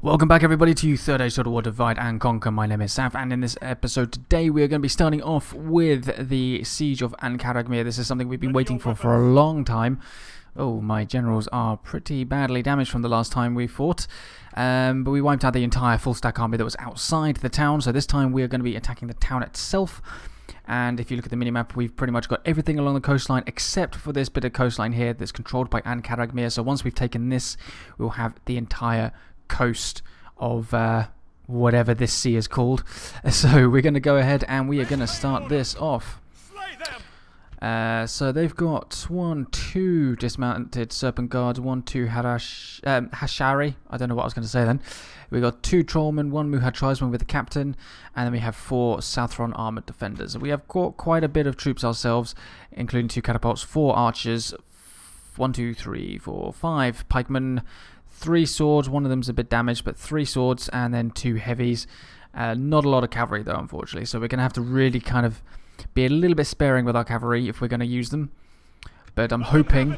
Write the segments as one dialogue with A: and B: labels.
A: Welcome back everybody to Third Age Total War Divide and Conquer. My name is Saf, and in this episode today we are going to be starting off with the Siege of Karagmir. This is something we've been waiting for a long time. Oh, my generals are pretty badly damaged from the last time we fought. But we wiped out the entire full stack army that was outside the town, so this time we are going to be attacking the town itself. And if you look at the minimap, we've pretty much got everything along the coastline except for this bit of coastline here that's controlled by Karagmir. So once we've taken this, we'll have the entire coast of whatever this sea is called. So we're going to go ahead and we are going to start this off. So they've got 2 dismounted serpent guards, 2 hashari. I don't know what I was going to say then. We've got 2 trollmen, 1 muhad tribesman with the captain, and then we have 4 Southron armored defenders. We have got quite a bit of troops ourselves, including 2 catapults, 4 archers, 5 pikemen, 3 swords, one of them's a bit damaged, but 3 swords, and then 2 heavies. Not a lot of cavalry though, unfortunately, so we're going to have to really kind of be a little bit sparing with our cavalry if we're going to use them. But I'm hoping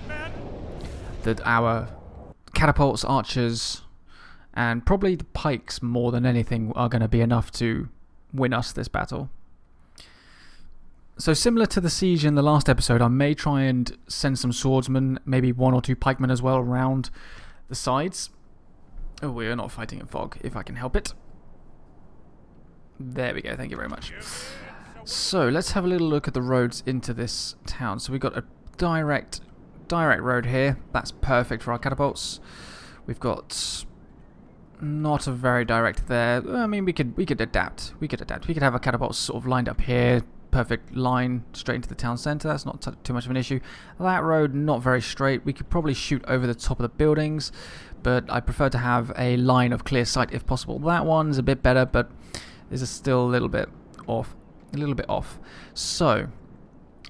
A: that our catapults, archers, and probably the pikes more than anything are going to be enough to win us this battle. So similar to the siege in the last episode, I may try and send some swordsmen, maybe 1 or 2 pikemen as well around the sides. Oh, we are not fighting in fog, if I can help it. There we go, thank you very much. So, let's have a little look at the roads into this town. So we've got a direct road here. That's perfect for our catapults. We've got not a very direct there. I mean, we could adapt. We could have our catapults sort of lined up here. Perfect line straight into the town centre. That's not too much of an issue. That road, not very straight. We could probably shoot over the top of the buildings, but I prefer to have a line of clear sight if possible. That one's a bit better, but this is still a little bit off. So,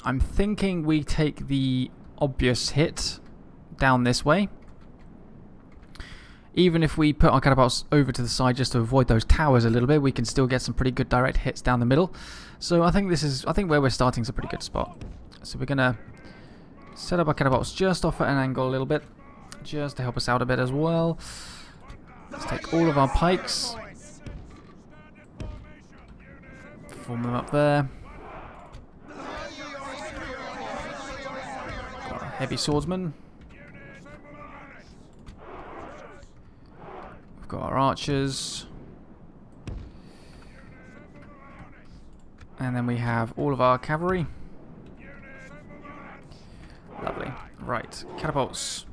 A: I'm thinking we take the obvious hit down this way. Even if we put our catapults over to the side just to avoid those towers a little bit, we can still get some pretty good direct hits down the middle. So I think where we're starting is a pretty good spot. So we're gonna set up our catapults just off at an angle a little bit, just to help us out a bit as well. Let's take all of our pikes, form them up there. Got a heavy swordsman. We've got our archers. And then we have all of our cavalry. Lovely. Right, catapults.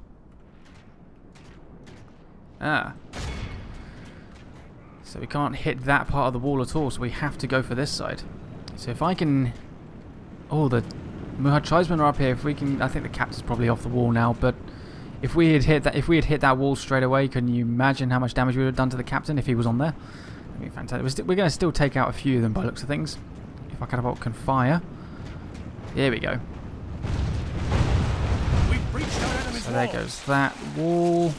A: So we can't hit that part of the wall at all, so we have to go for this side. So if I can... Oh, the muhad tribesmen are up here. If we can... I think the captain's probably off the wall now, but if we had hit that wall straight away, can you imagine how much damage we would have done to the captain if he was on there? That'd be fantastic. We're going to still take out a few of them by the looks of things. If our catapult can fire. Here we go. So there goes that wall.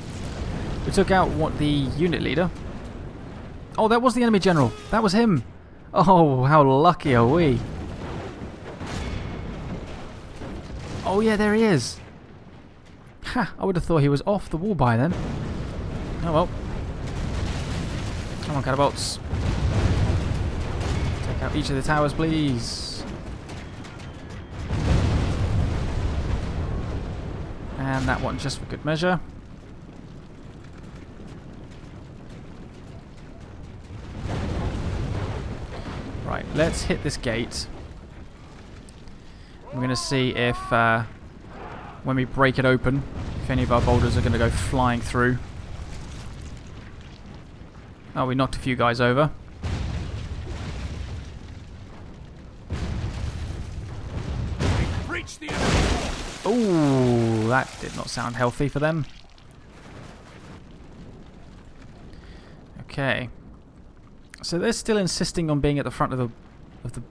A: We took out the unit leader. Oh, that was the enemy general. That was him. Oh, how lucky are we? Oh yeah, there he is. Ha! I would have thought he was off the wall by then. Oh well. Come on, catapults. Take out each of the towers, please. And that one just for good measure. Right, let's hit this gate. We're going to see if, when we break it open, if any of our boulders are going to go flying through. Oh, we knocked a few guys over. Oh, that did not sound healthy for them. Okay. So they're still insisting on being at the front of the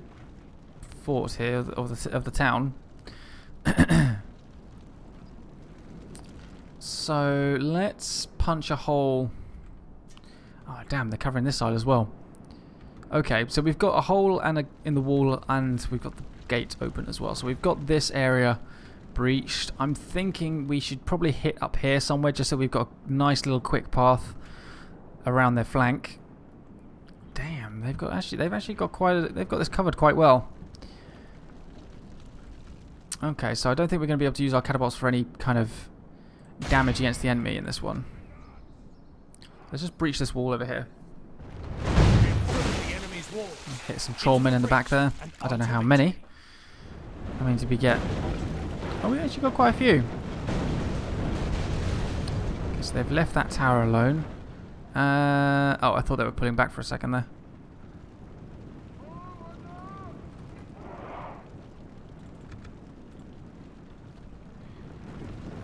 A: fort here, of the town. So let's punch a hole. Oh damn, they're covering this side as well. Okay, so we've got a hole in the wall, and we've got the gate open as well. So we've got this area breached. I'm thinking we should probably hit up here somewhere just so we've got a nice little quick path around their flank. Damn, they've actually got they've got this covered quite well. Okay, so I don't think we're going to be able to use our catapults for any kind of damage against the enemy in this one. Let's just breach this wall over here. Hit some trollmen in the back there. I don't know how many. I mean, did we get... Oh, we actually got quite a few. Okay, so they've left that tower alone. Oh, I thought they were pulling back for a second there.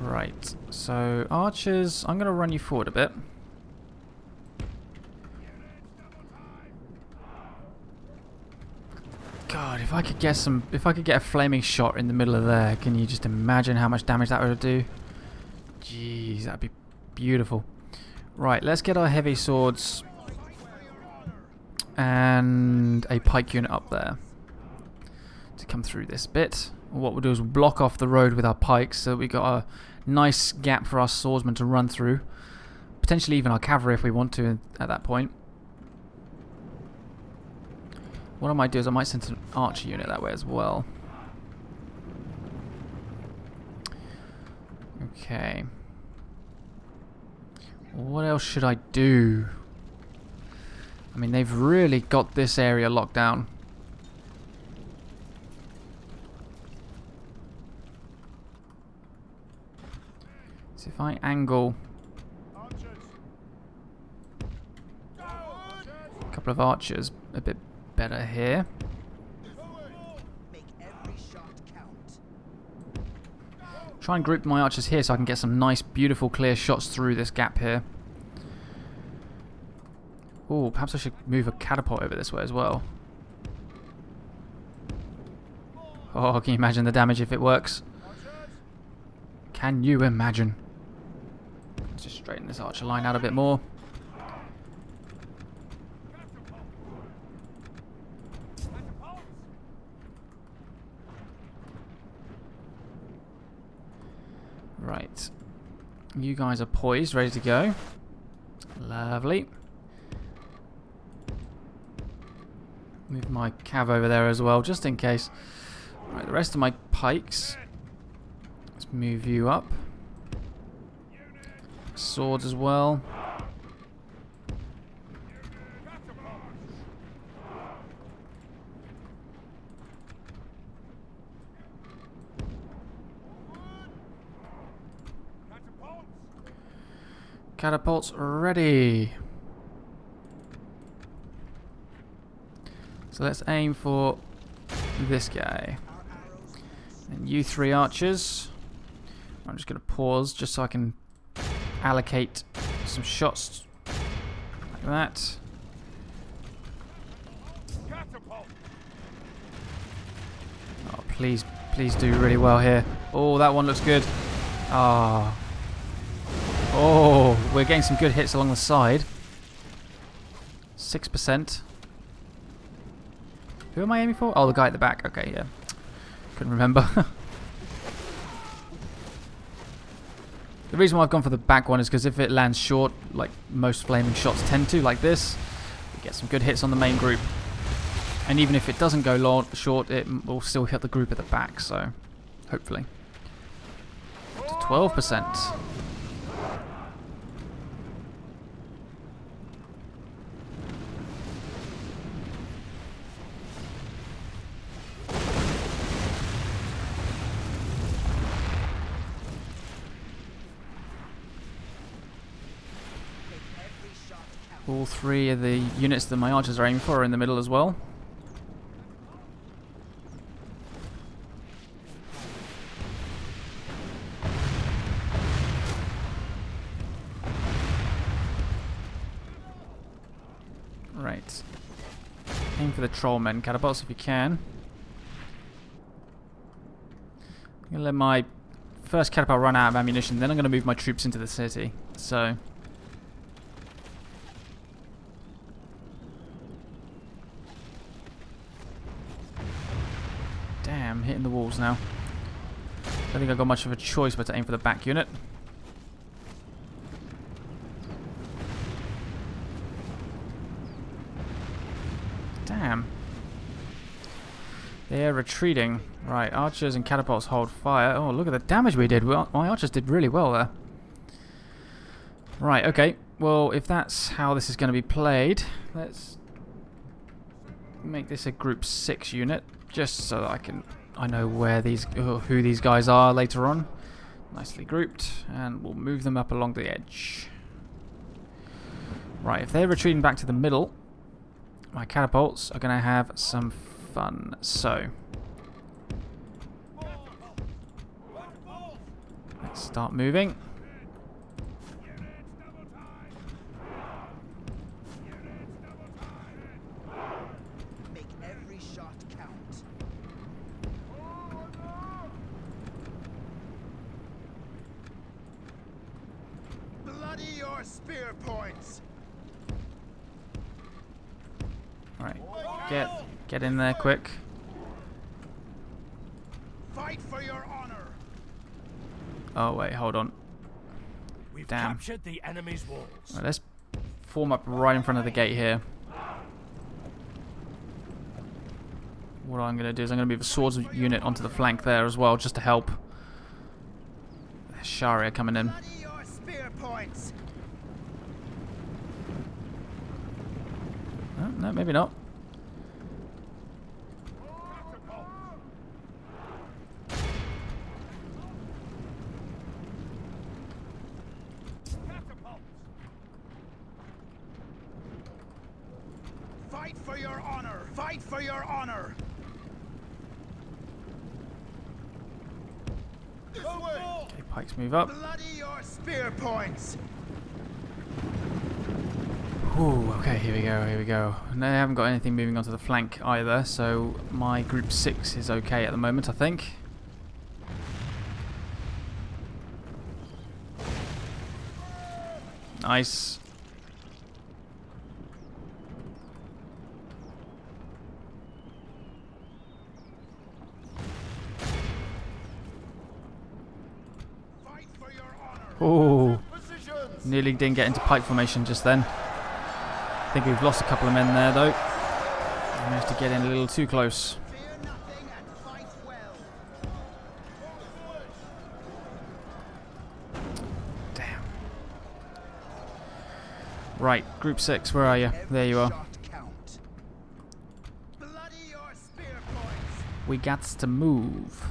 A: Right, so archers, I'm going to run you forward a bit. God, if I could get a flaming shot in the middle of there, can you just imagine how much damage that would do? Jeez, that'd be beautiful. Right, let's get our heavy swords and a pike unit up there to come through this bit. What we'll do is we'll block off the road with our pikes so that we've got a nice gap for our swordsmen to run through. Potentially even our cavalry if we want to at that point. What I might do is I might send an archer unit that way as well. Okay. What else should I do? I mean, they've really got this area locked down. So if I angle a couple of archers a bit better here. Try and group my archers here so I can get some nice, beautiful, clear shots through this gap here. Oh, perhaps I should move a catapult over this way as well. Oh, can you imagine the damage if it works? Can you imagine? Let's just straighten this archer line out a bit more. Right. You guys are poised, ready to go. Lovely. Move my cav over there as well, just in case. Right, the rest of my pikes. Let's move you up. Swords as well. Catapults ready. So let's aim for this guy. And you three archers. I'm just going to pause just so I can allocate some shots like that. Oh, please do really well here. Oh, that one looks good. Ah. Oh, we're getting some good hits along the side. 6%. Who am I aiming for? Oh, the guy at the back. Okay, yeah. Couldn't remember. The reason why I've gone for the back one is because if it lands short, like most flaming shots tend to, like this, we get some good hits on the main group. And even if it doesn't go short, it will still hit the group at the back, so hopefully. Up to 12%. All three of the units that my archers are aiming for are in the middle as well. Right. Aim for the trollmen catapults if you can. I'm going to let my first catapult run out of ammunition, then I'm going to move my troops into the city. So... Damn, hitting the walls now. Don't think I've got much of a choice but to aim for the back unit. Damn. They're retreating. Right, archers and catapults hold fire. Oh, look at the damage we did. Well, my archers did really well there. Right, okay. Well, if that's how this is going to be played, let's make this a group 6 unit, just so that I know where who these guys are later on. Nicely grouped, and we'll move them up along the edge. Right, if they're retreating back to the middle, my catapults are going to have some fun. So, let's start moving.
B: Make every shot count. Bloody your spear points.
A: Right, get in there quick.
B: Fight for your honor.
A: Oh wait, hold on.
C: We've
A: Damn.
C: captured the enemy's walls.
A: Right, let's form up right in front of the gate here. What I'm going to do is I'm going to move a swords unit onto the flank there as well, just to help. Shari are coming in.
B: Bloody your spear points.
A: Oh, no, maybe not.
B: Fight for your honor. Fight for your honor. This way.
A: Okay, pikes move up.
B: Bloody your spear points.
A: Ooh, okay, here we go, here we go. And they haven't got anything moving onto the flank either, so my group 6 is okay at the moment, I think. Nice.
B: Fight for your honor.
A: Ooh,
B: Positions.
A: nearly didn't get into pike formation just then. I think we've lost a couple of men there though. We managed to get in a little too close.
B: Fear nothing and fight well.
A: Damn. Right, group 6, where are you? There you are.
B: Shot count. Bloody your spear points.
A: We got to move.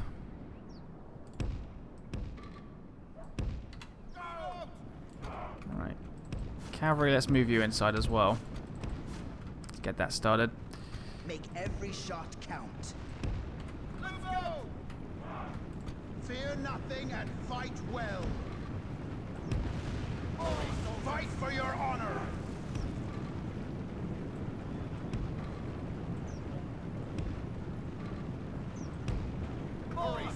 A: Right. Cavalry, let's move you inside as well. Let's get that started.
B: Make every shot count. Fear nothing and fight well. Fight for your honor.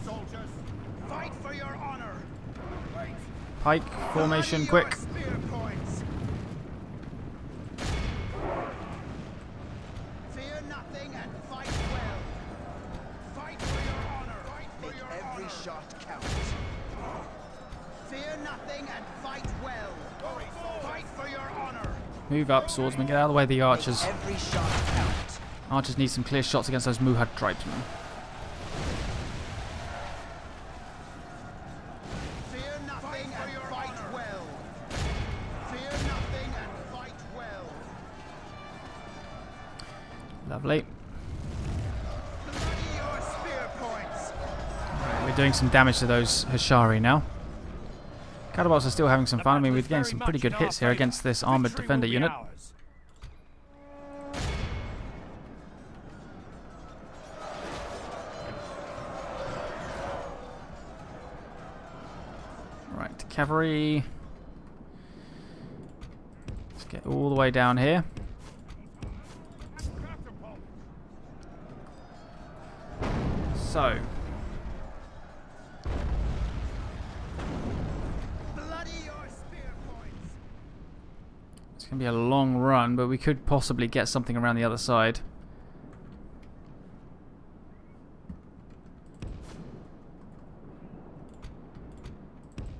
B: Soldiers. Fight for your honor.
A: Pike formation,
B: Bloody your
A: quick.
B: spear points. Fear nothing and fight well. Fight for your honor. Fight for your every honor. Shot count. Fear nothing and fight well. Fight for your honor.
A: Move up, swordsman. Get out of the way of the archers.
B: Every shot count.
A: Archers need some clear shots against those Muhad tribesmen.
B: Fear nothing and fight well. Fear nothing and fight well.
A: Lovely.
B: Bloody your spear points.
A: Right, we're doing some damage to those Hashari now. Catapults are still having some fun. I mean, we're getting some pretty good hits here against this armoured defender unit. Right, cavalry. Let's get all the way down here. So,
B: Bloody your spear points.
A: it's going to be a long run, but we could possibly get something around the other side.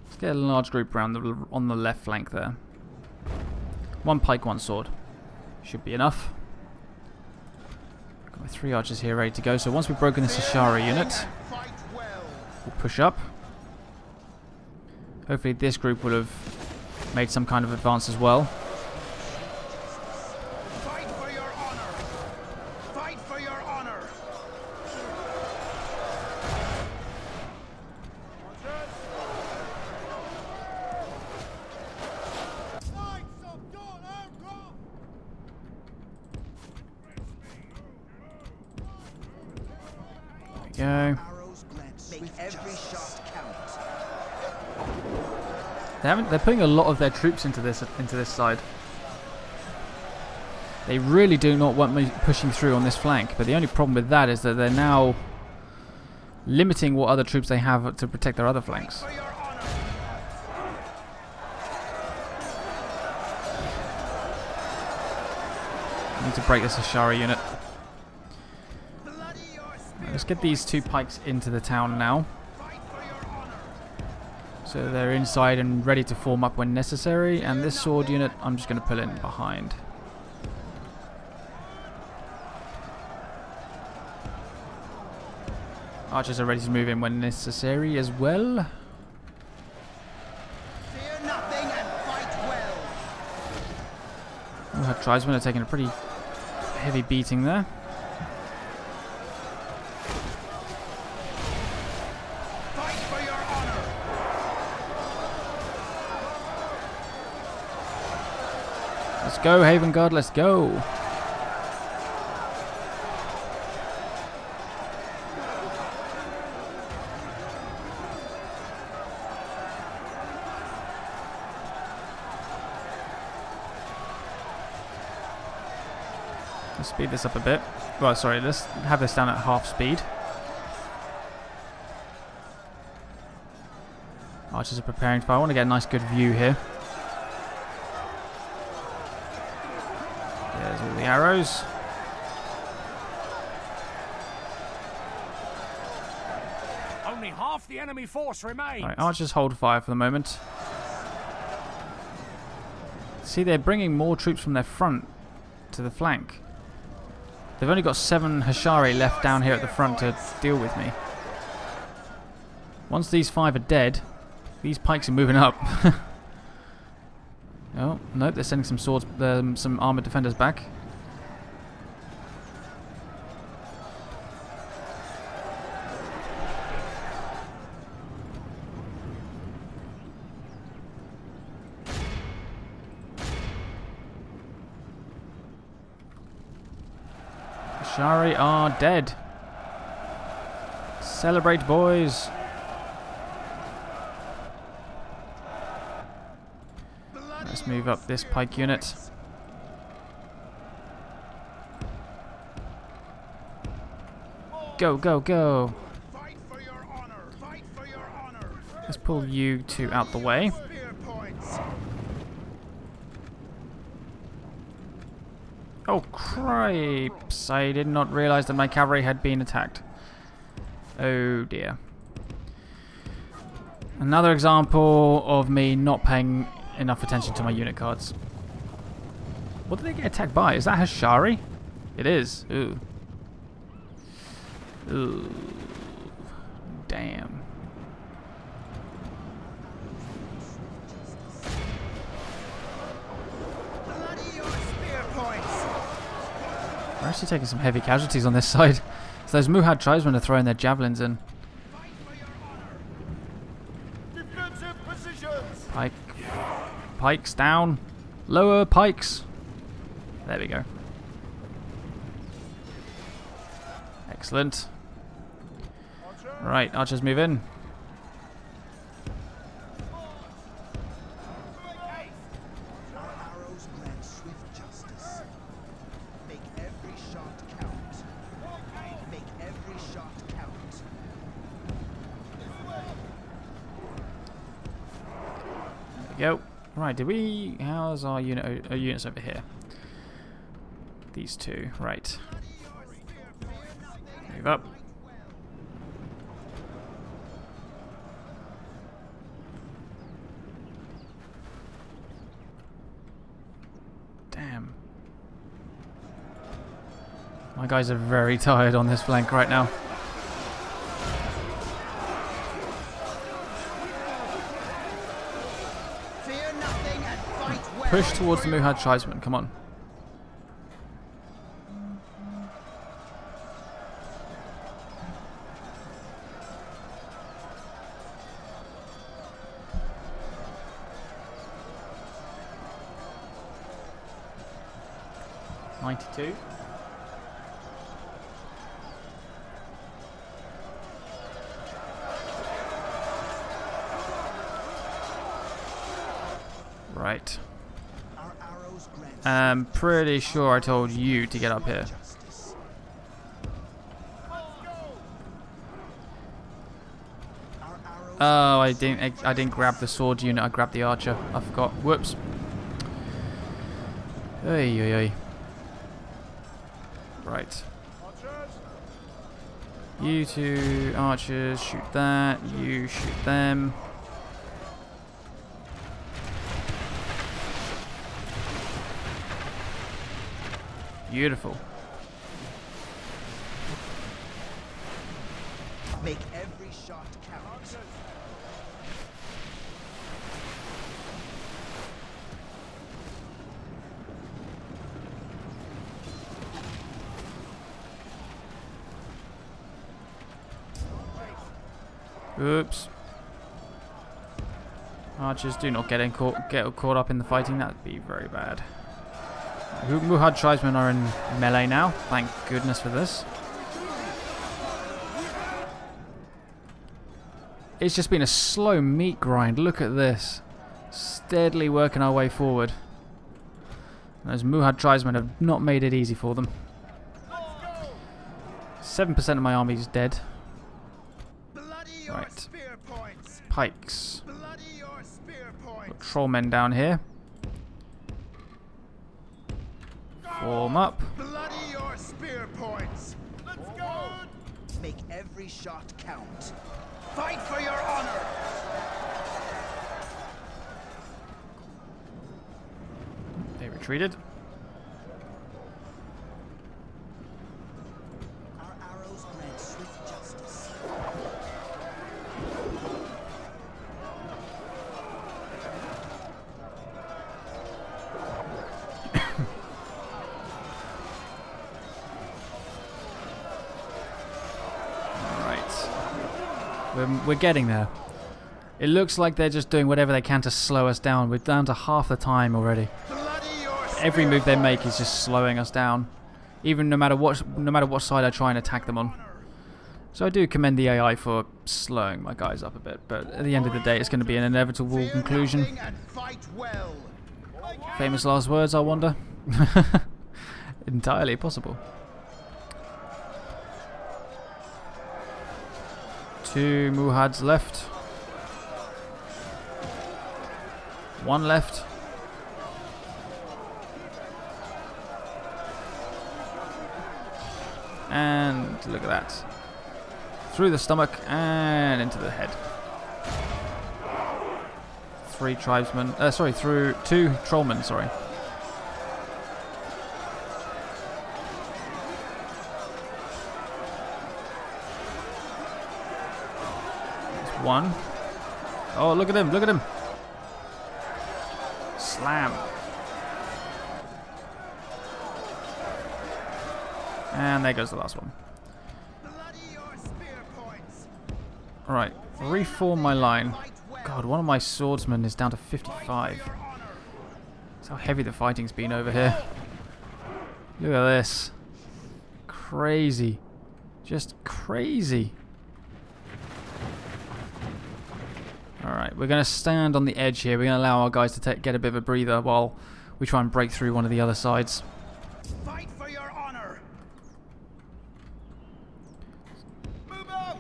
A: Let's get a large group around on the left flank there. One pike, one sword. Should be enough. With 3 archers here ready to go. So once we've broken this Ashari unit,
B: Fight well.
A: we'll push up. Hopefully this group will have made some kind of advance as well.
B: Fight for your honor. Fight for your honor. Knights of Dol Amroth.
A: There we go.
B: Arrows glance. Make every shot count.
A: They're putting a lot of their troops into this side. They really do not want me pushing through on this flank, but the only problem with that is that they're now limiting what other troops they have to protect their other flanks.
B: For your honor.
A: I need to break this Ashari unit.
B: Bloody your spear.
A: Let's get these 2 pikes into the town now.
B: Fight for your honor.
A: So they're inside and ready to form up when necessary, and this sword unit I'm just going to pull in behind. Archers are ready to move in when necessary as well.
B: Fear nothing and fight well.
A: Our tribesmen are taking a pretty heavy beating there.
B: Fight for your honor.
A: Let's go, Haven Guard, let's go. Let's speed this up a bit. Well, sorry, let's have this down at half speed. Archers are preparing to fire. I want to get a nice good view here. There's all the arrows.
C: Only half the enemy force remains.
A: Alright, archers hold fire for the moment. See, they're bringing more troops from their front to the flank. They've only got 7 Hashari left down here at the front to deal with me. Once these 5 are dead, these pikes are moving up. Oh, nope, they're sending some swords, some armored defenders back. Hashari are dead. Celebrate, boys. Let's move up this pike unit. Go, go, go.
B: Fight for your honor. Fight for your honor.
A: Let's pull you 2 out the way.
B: Spear points.
A: Oh, cripes. I did not realize that my cavalry had been attacked. Oh, dear. Another example of me not paying enough attention to my unit cards. What did they get attacked by? Is that Hashari? It is. Ooh. Ooh. Damn.
B: Bloody your spear points.
A: We're actually taking some heavy casualties on this side. So those Muhad tribesmen are throwing their javelins in.
B: Fight for your honor. Defensive positions.
A: Pike. Pikes down. Lower pikes. There we go. Excellent. Right, archers move in.
B: Our arrows grant swift justice. Make every shot count. Make every shot count.
A: There we go. Right, did we... How's our units over here? These 2. Right. Move up. Damn. My guys are very tired on this flank right now.
B: Fear nothing and fight well.
A: Push towards the Muhad tribesmen. Come on. '92. Right.
B: Our arrows grant
A: I'm pretty sure I told you to get up here.
B: justice. Our arrows
A: Oh, I didn't grab the sword unit. I grabbed the archer. I forgot. Whoops. Oy, oy, oy. Right. You two archers shoot that. You shoot them. Beautiful.
B: make every shot count.
A: Oops. Archers, do not get caught up in the fighting. That'd be very bad. Muhad tribesmen are in melee now. Thank goodness for this. It's just been a slow meat grind. Look at this. Steadily working our way forward. Those Muhad tribesmen have not made it easy for them. 7% of my army is dead. Right. Pikes. Got trollmen down here. Form up.
B: Bloody your spear points. Let's go. Make every shot count. Fight for your honor.
A: They retreated.
B: Our arrows grant swift justice.
A: We're getting there. It looks like they're just doing whatever they can to slow us down. We're down to half the time already. Every move they make is just slowing us down. Even no matter what side I try and attack them on. So I do commend the AI for slowing my guys up a bit, but at the end of the day it's going to be an inevitable conclusion. Famous last words, I wonder? Entirely possible. 2 Muhads left. 1 left. And look at that. Through the stomach and into the head. 3 tribesmen. Sorry, through 2 trollmen, sorry. One. Oh, look at him, look at him. Slam. And there goes the last one. Alright, reform my line. God, one of my swordsmen is down to 55. That's how heavy the fighting's been over here. Look at this. Crazy. Just crazy. Alright, we're going to stand on the edge here. We're going to allow our guys to get a bit of a breather while we try and break through one of the other sides.
B: Fight for your honor.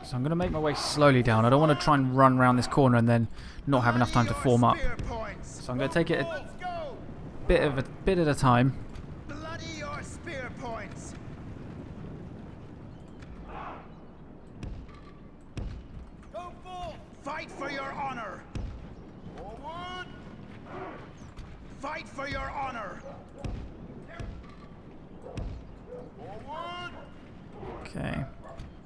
A: So I'm going to make my way slowly down. I don't want to try and run around this corner and then not have enough time to form up. So I'm going to take it a bit at a time.
B: Bloody your spear points. Go forth. Fight for your honor. Forward. Fight for your honor. Forward.
A: Okay.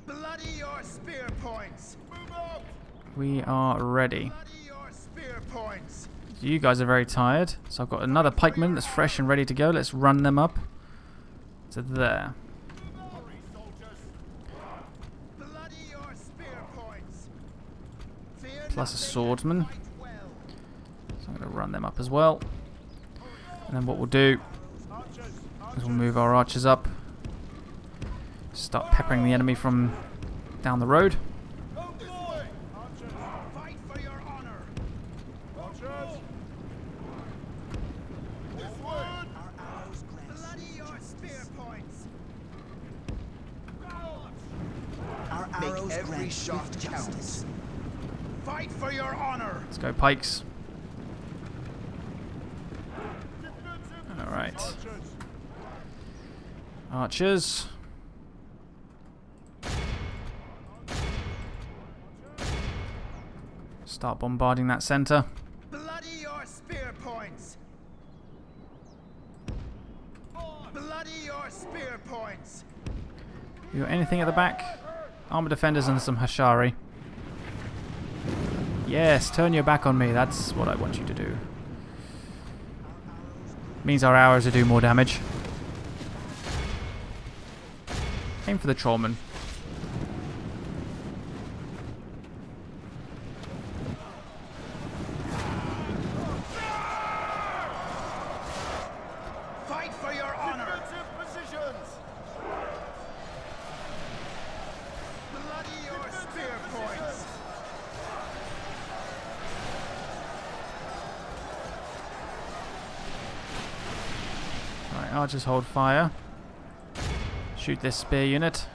B: Bloody your spear points. Move up.
A: We are ready.
B: Bloody your spear points.
A: You guys are very tired, so I've got another pikeman that's fresh and ready to go. Let's run them up to there.
B: Bloody your spear points.
A: Plus a swordsman. So I'm going to run them up as well. And then what we'll do is we'll move our archers up. Start peppering the enemy from down the road.
B: Fight for your honor. Bloody your spear points. Our arrows make every shot count. Fight for your honor.
A: Let's go, pikes. Alright. Archers. Start bombarding that center.
B: Bloody your spear points. Bloody your spear points.
A: You got anything at the back? Armor defenders and some Hashari. Yes, turn your back on me. That's what I want you to do. Means our arrows will do more damage. Aim for the trollman.
B: Fight for your honor. Bloody your spear points.
A: Alright, archers hold fire. Shoot this spear unit.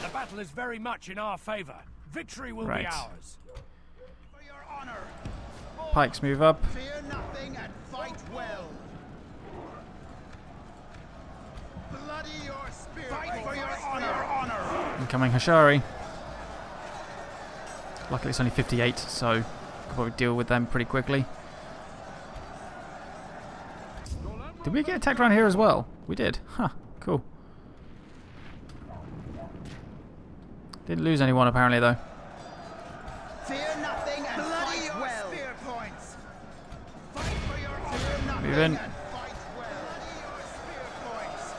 C: The battle is very much in our favor. Victory will
A: Right.
C: be ours.
B: For your honor.
A: Pikes move up.
B: Fear nothing and fight well. Bloody your spear. Fight for your honor.
A: Incoming Hashari. Luckily it's only 58, so we can probably deal with them pretty quickly. Did we get attacked around here as well? We did. Huh, cool. Didn't lose anyone apparently though.
B: Fear nothing and bloody fight well. Spear points. Fight for your honor. Fear nothing
A: Move in.
B: and fight well. Bloody your spear points.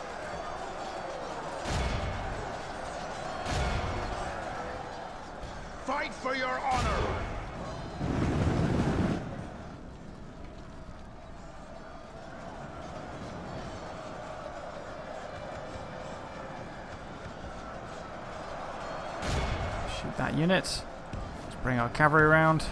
B: Fight for your honor.
A: Shoot that unit. Let's bring our cavalry around.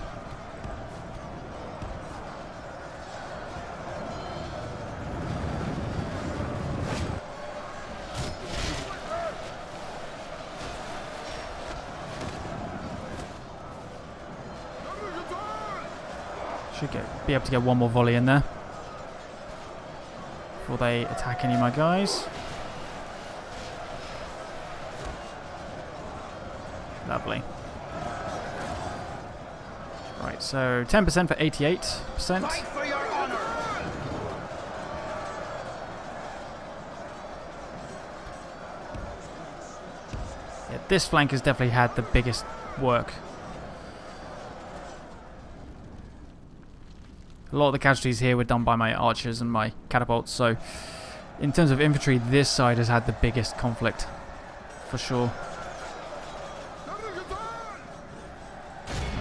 A: Should be able to get one more volley in there before they attack any of my guys. Lovely. Right, so 10% for 88%.
B: Fight for your honor.
A: Yeah, this flank has definitely had the biggest work. A lot of the casualties here were done by my archers and my catapults, so in terms of infantry, this side has had the biggest conflict, for sure.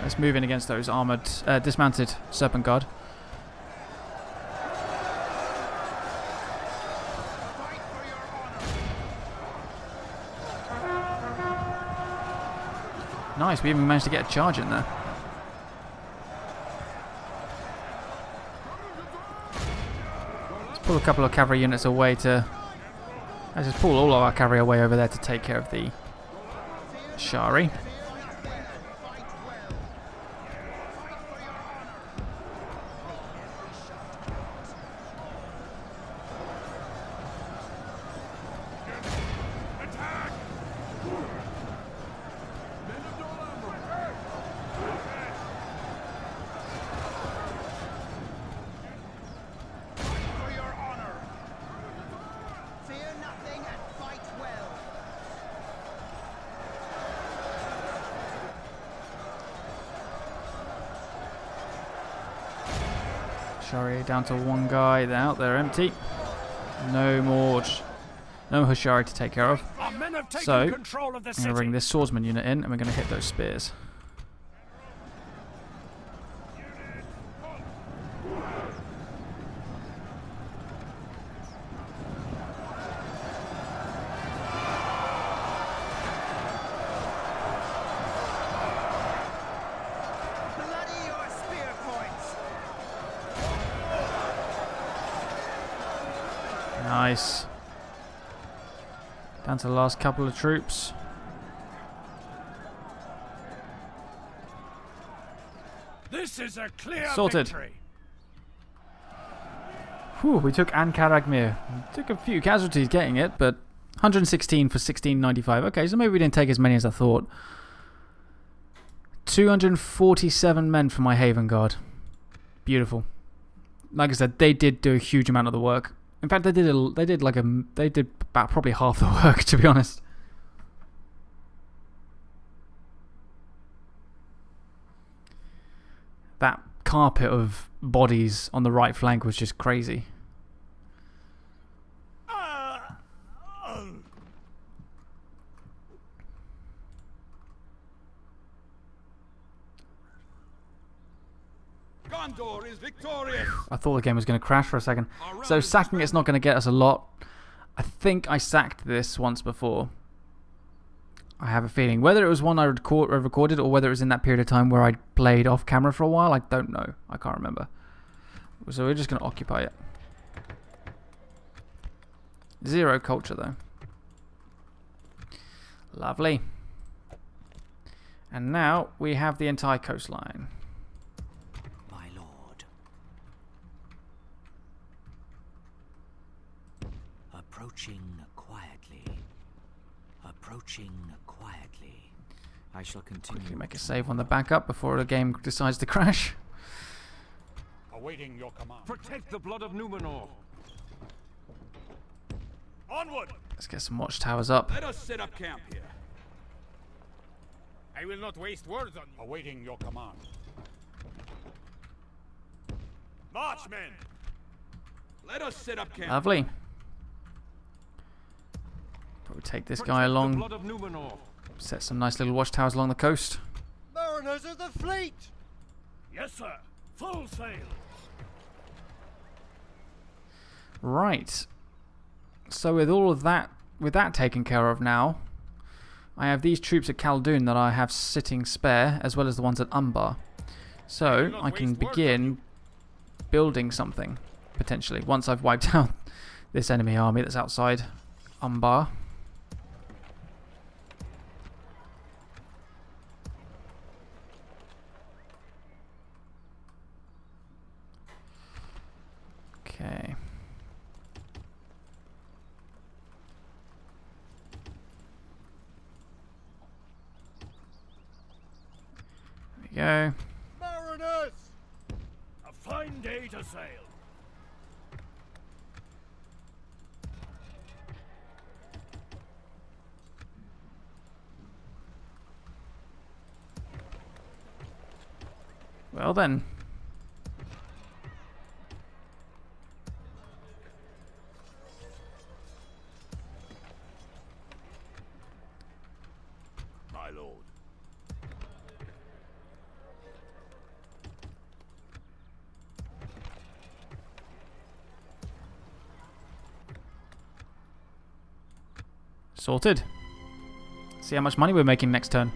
A: Let's move in against those armoured, dismounted Serpent Guard.
B: Fight for your honor.
A: Nice, we even managed to get a charge in there. Let's pull a couple of cavalry units away to... Let's just pull all of our cavalry away over there to take care of the Shari. Hushari down to one guy. They're out. They're empty. No more. No Hushari to take care of.
C: Our men have taken
A: So,
C: control of the
A: I'm
C: city.
A: going to bring this swordsman unit in and we're going to hit those spears.
B: Bloody your spear points!
A: Nice. Down to the last couple of troops.
C: This is a clear
A: Sorted.
C: victory.
A: Whew, we took Karagmir. Took a few casualties getting it, but 116 for 1695. Okay, so maybe we didn't take as many as I thought. 247 men for my Haven Guard. Beautiful. Like I said, they did do a huge amount of the work. In fact, they did about probably half the work, to be honest. That carpet of bodies on the right flank was just crazy.
D: Gondor is victorious.
A: I thought the game was going to crash for a second. So sacking it's not going to get us a lot. I think I sacked this once before. I have a feeling. Whether it was one I recorded or whether it was in that period of time where I played off camera for a while, I don't know. I can't remember. So we're just going to occupy it. 0 culture though. Lovely. And now we have the entire coastline.
E: My lord. Approaching quietly. Approaching quietly. I shall continue.
A: Quickly make a save on the backup before the game decides to crash.
C: Awaiting your command. Protect the blood of Numenor. Onward!
A: Let's get some watchtowers up.
D: Let us set up camp here.
C: I will not waste words on you. Awaiting your command. March, men!
D: Let us set up camp.
A: Lovely. Probably take this guy along.
C: The blood of Numenor.
A: Set some nice little watchtowers along the coast.
B: Mariners of the fleet!
C: Yes, sir. Full sail.
A: Right. So with all of that, with that taken care of now, I have these troops at Khaldun that I have sitting spare, as well as the ones at Umbar. So I can begin building something, potentially, once I've wiped out this enemy army that's outside Umbar. Okay. There we go.
B: Mariners!
C: A fine day to sail.
A: Well then.
C: My lord.
A: Sorted. See how much money we're making next turn.